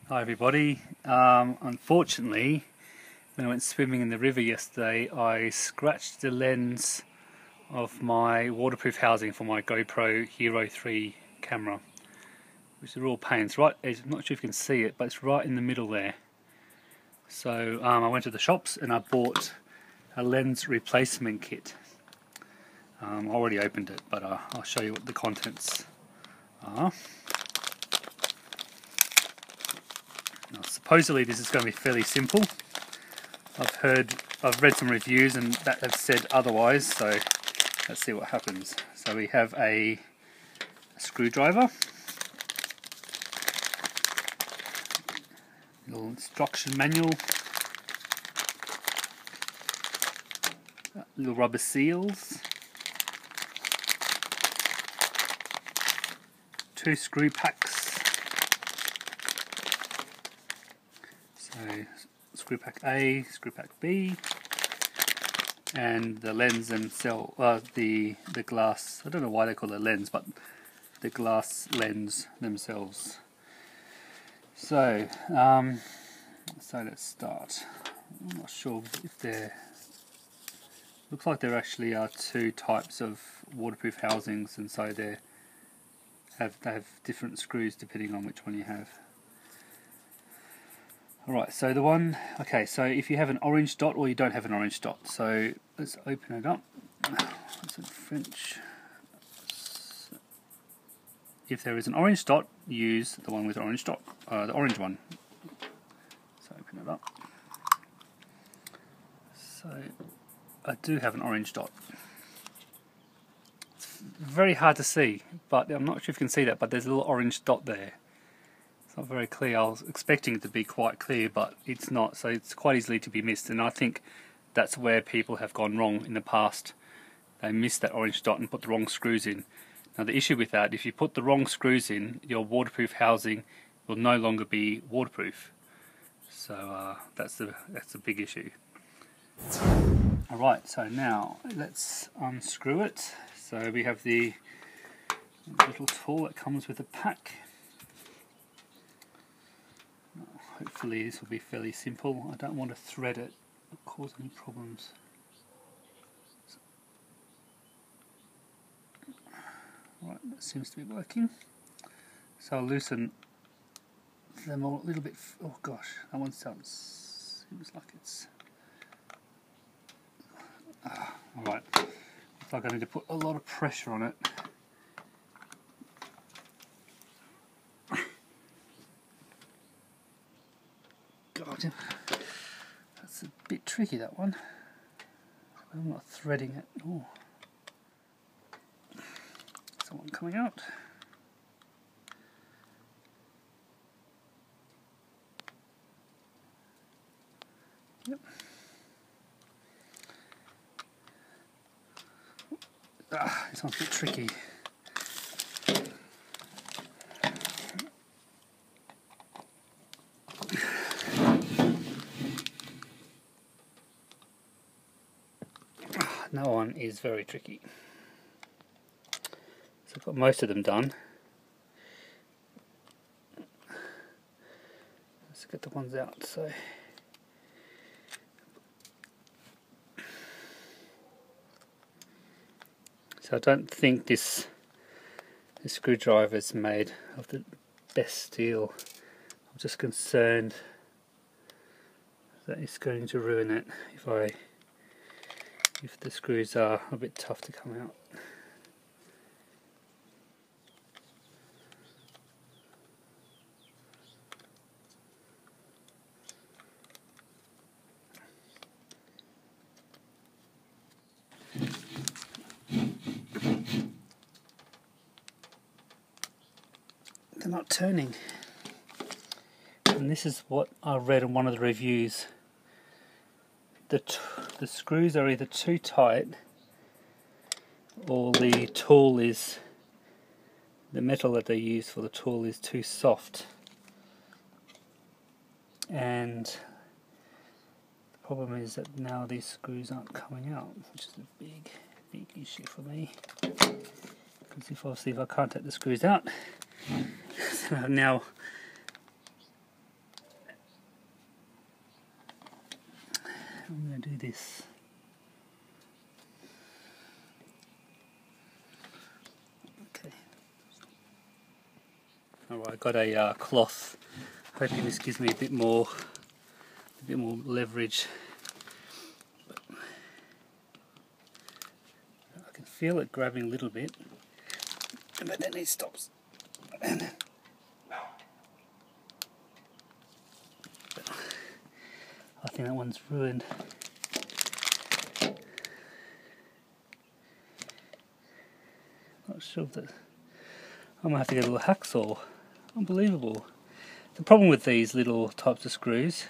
Hi everybody. Unfortunately, when I went swimming in the river yesterday, I scratched the lens of my waterproof housing for my GoPro Hero 3 camera, which is a real pain. It's right, I'm not sure if you can see it, but it's right in the middle there. So I went to the shops and I bought a lens replacement kit. I already opened it, but I'll show you what the contents are. Now, supposedly this is going to be fairly simple. I've read some reviews and that have said otherwise, so let's see what happens. So we have a screwdriver, little instruction manual, little rubber seals, 2 screw packs. So screw pack A, screw pack B, and the lens themselves, the glass, I don't know why they call it a lens, but the glass lens themselves. So, let's start. I'm not sure if looks like there actually are 2 types of waterproof housings, and so they have different screws depending on which one you have. Alright, so so if you have an orange dot or you don't have an orange dot, so let's open it up. It's in French. If there is an orange dot, use the one with orange dot, the orange one. So open it up. So I do have an orange dot. It's very hard to see, but I'm not sure if you can see that, but there's a little orange dot there. Not very clear. I was expecting it to be quite clear, but it's not, so it's quite easily to be missed, and I think that's where people have gone wrong in the past. They missed that orange dot and put the wrong screws in. Now the issue with that, if you put the wrong screws in, your waterproof housing will no longer be waterproof. So that's the big issue. Alright, so now let's unscrew it. So we have the little tool that comes with the pack. Hopefully this will be fairly simple. I don't want to thread it or cause any problems. Right, that seems to be working. So I'll loosen them all a little bit. Oh gosh, that one seems like it's... Alright, looks like I need to put a lot of pressure on it. God, that's a bit tricky, that one. I'm not threading it. Oh, someone coming out. Yep. This one's a bit tricky. That one is very tricky. So I've got most of them done. Let's get the ones out. So I don't think this screwdriver is made of the best steel. I'm just concerned that it's going to ruin it if the screws are a bit tough to come out. They're not turning. And this is what I read in one of the reviews. The screws are either too tight, or the metal that they use for the tool is too soft. And the problem is that now these screws aren't coming out, which is a big issue for me. Because if I can't take the screws out, now I'm going to do this. Okay. Alright, I've got a cloth. Hoping this gives me a bit more leverage. But I can feel it grabbing a little bit, but then it stops. And I think that one's ruined. Not sure if that. I might have to get a little hacksaw. Unbelievable. The problem with these little types of screws,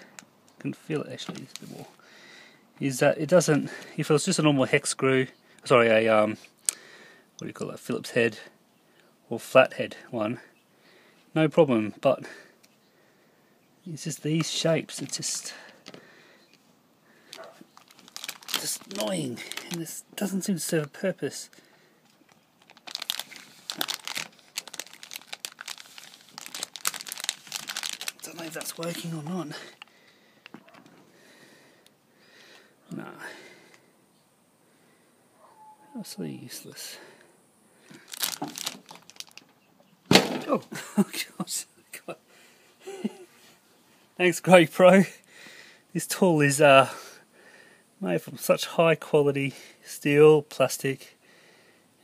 I can feel it actually a bit more, is that it doesn't. If it was just a normal hex screw, sorry, a what do you call it, Phillips head or flathead one, no problem. But it's just these shapes. It's just annoying, and this doesn't seem to serve a purpose. I don't know if that's working or not. No. Absolutely useless. Oh, gosh. God. Thanks, GoPro. This tool is made from such high quality steel, plastic,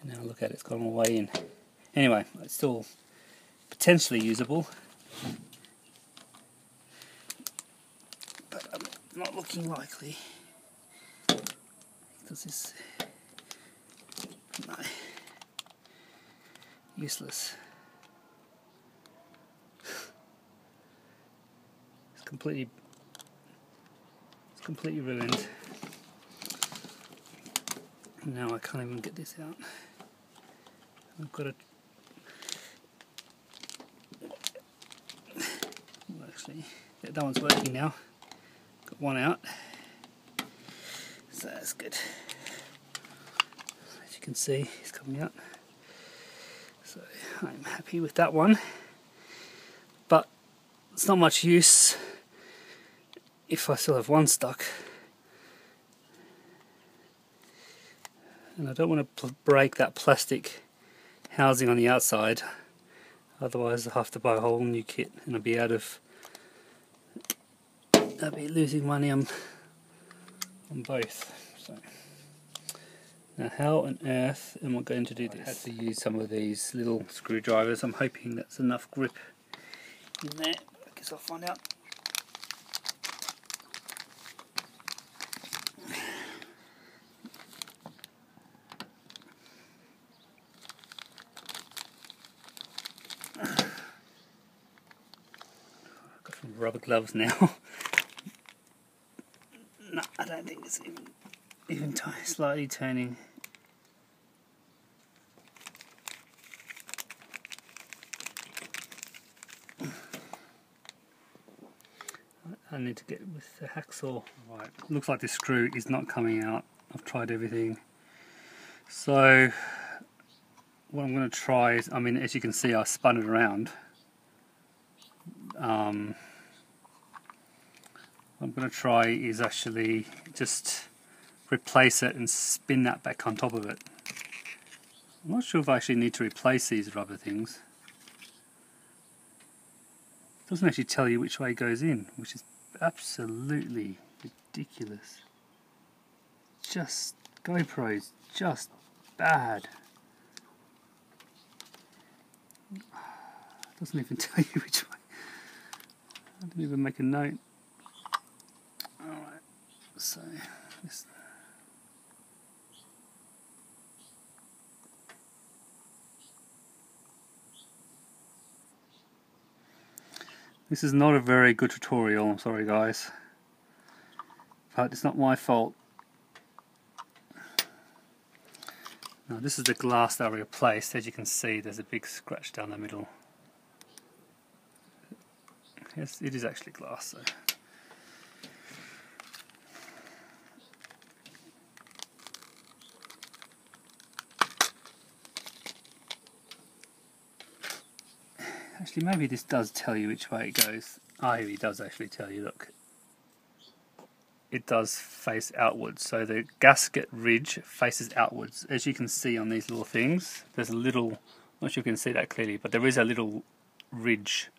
and now look at it, it's gone all the way in. Anyway, it's still potentially usable, but not looking likely, because this, no, useless. It's completely ruined. Now I can't even get this out. I've got to. Well, actually, yeah, that one's working now. Got one out, so that's good. As you can see, it's coming out. So I'm happy with that one. But it's not much use if I still have one stuck. And I don't want to break that plastic housing on the outside, otherwise I'll have to buy a whole new kit and I'll be losing money on both. So now how on earth am I going to do this? I had to use some of these little screwdrivers. I'm hoping that's enough grip in there. I guess I'll find out. Rubber gloves now. No, I don't think it's even slightly turning. I need to get with the hacksaw. Right, looks like this screw is not coming out. I've tried everything. So what I'm going to try is, I mean, as you can see, I spun it around. What I'm going to try is actually just replace it and spin that back on top of it. I'm not sure if I actually need to replace these rubber things. It doesn't actually tell you which way it goes in, which is absolutely ridiculous. Just GoPro's just bad. It doesn't even tell you which way. I didn't even make a note. Alright, so this is not a very good tutorial, I'm sorry guys, but it's not my fault. Now this is the glass that I replaced. As you can see, there's a big scratch down the middle. Yes, it is actually glass though. Actually, maybe this does tell you which way it goes. Ah, here it does actually tell you, look. it does face outwards. So the gasket ridge faces outwards. As you can see on these little things, there's a little, I'm not sure you can see that clearly, but there is a little ridge.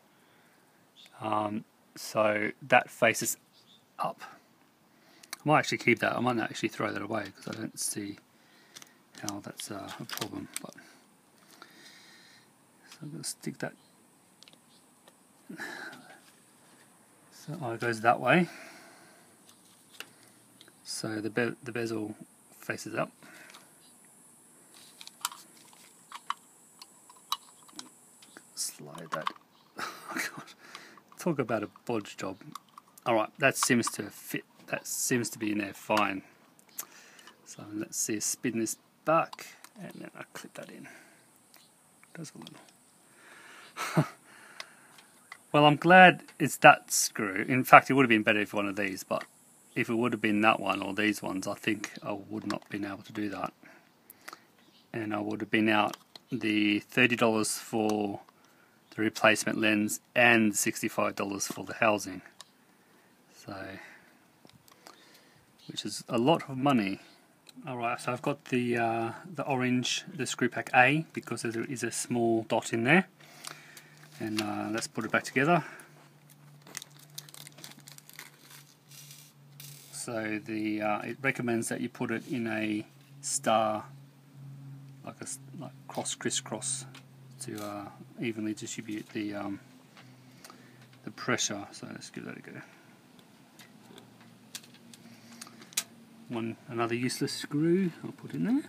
So that faces up. I might actually keep that. I might not actually throw that away because I don't see how that's a problem. But so I'm going to stick that. So it goes that way. So the bezel faces up. Slide that. Oh God. Talk about a bodge job. Alright, that seems to fit. That seems to be in there fine. So let's see, spin this back and then I clip that in. Does a little. Well, I'm glad it's that screw. In fact, it would have been better if one of these, but if it would have been that one or these ones, I think I would not have been able to do that. And I would have been out the $30 for the replacement lens and $65 for the housing. So, which is a lot of money. Alright, so I've got the orange, the screw pack A, because there is a small dot in there. And let's put it back together. So it recommends that you put it in a star, like crisscross, to evenly distribute the pressure. So let's give that a go. Another useless screw I'll put in there.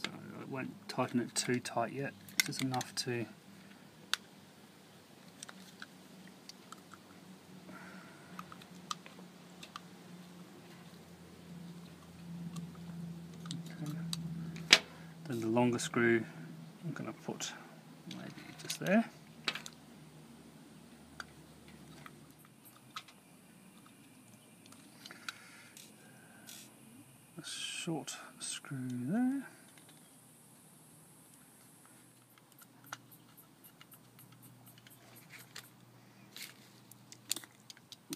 So I won't tighten it too tight yet, just enough to then the longer screw I'm going to put maybe just there. A short screw there.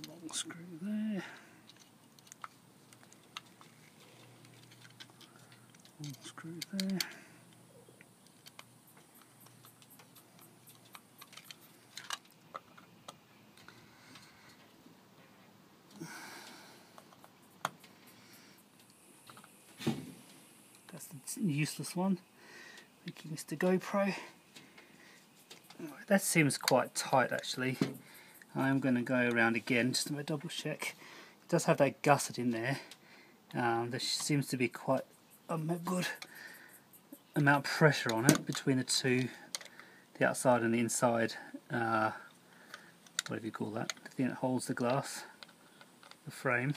Long screw there. Long screw there. That's the useless one. Thank you, Mr. GoPro. That seems quite tight actually. I'm going to go around again just to double check. It does have that gusset in there. There seems to be quite a good amount of pressure on it between the two, the outside and the inside, whatever you call that, the thing that holds the glass, the frame.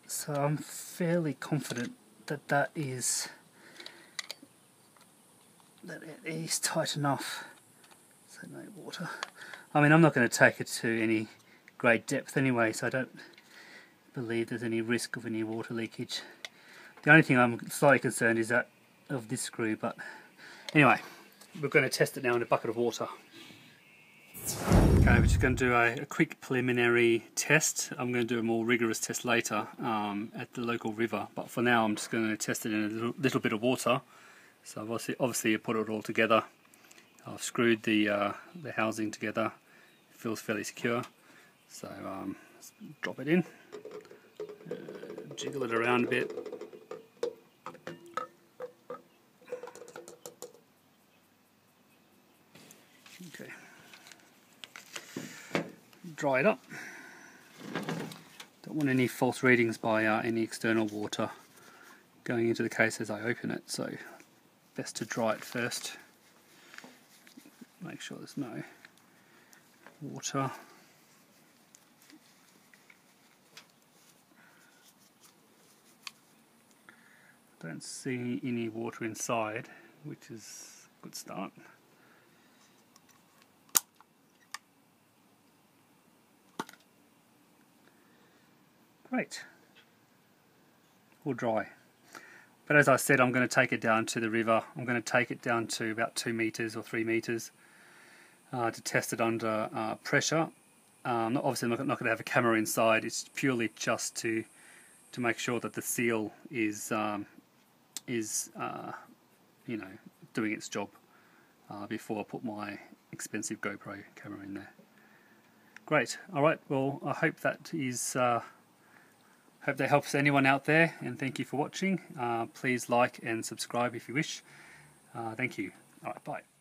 So I'm fairly confident that it is tight enough. So no water. I mean, I'm not going to take it to any great depth anyway, so I don't believe there's any risk of any water leakage. The only thing I'm slightly concerned is that of this screw, but anyway, we're going to test it now in a bucket of water. Okay, we're just going to do a quick preliminary test. I'm going to do a more rigorous test later at the local river, but for now I'm just going to test it in a little bit of water. So obviously I put it all together. I've screwed the housing together. It feels fairly secure. So let's drop it in, jiggle it around a bit. Okay. Dry it up. Don't want any false readings by any external water going into the case as I open it, so best to dry it first. Make sure there's no water. Don't see any water inside, which is a good start. Great. All dry. But as I said, I'm going to take it down to the river. I'm going to take it down to about 2 meters or 3 meters to test it under pressure. obviously I'm not going to have a camera inside. It's purely just to make sure that the seal is you know, doing its job before I put my expensive GoPro camera in there. Great. Alright, well, I hope that helps anyone out there, and thank you for watching. Please like and subscribe if you wish. Thank you. Alright, bye.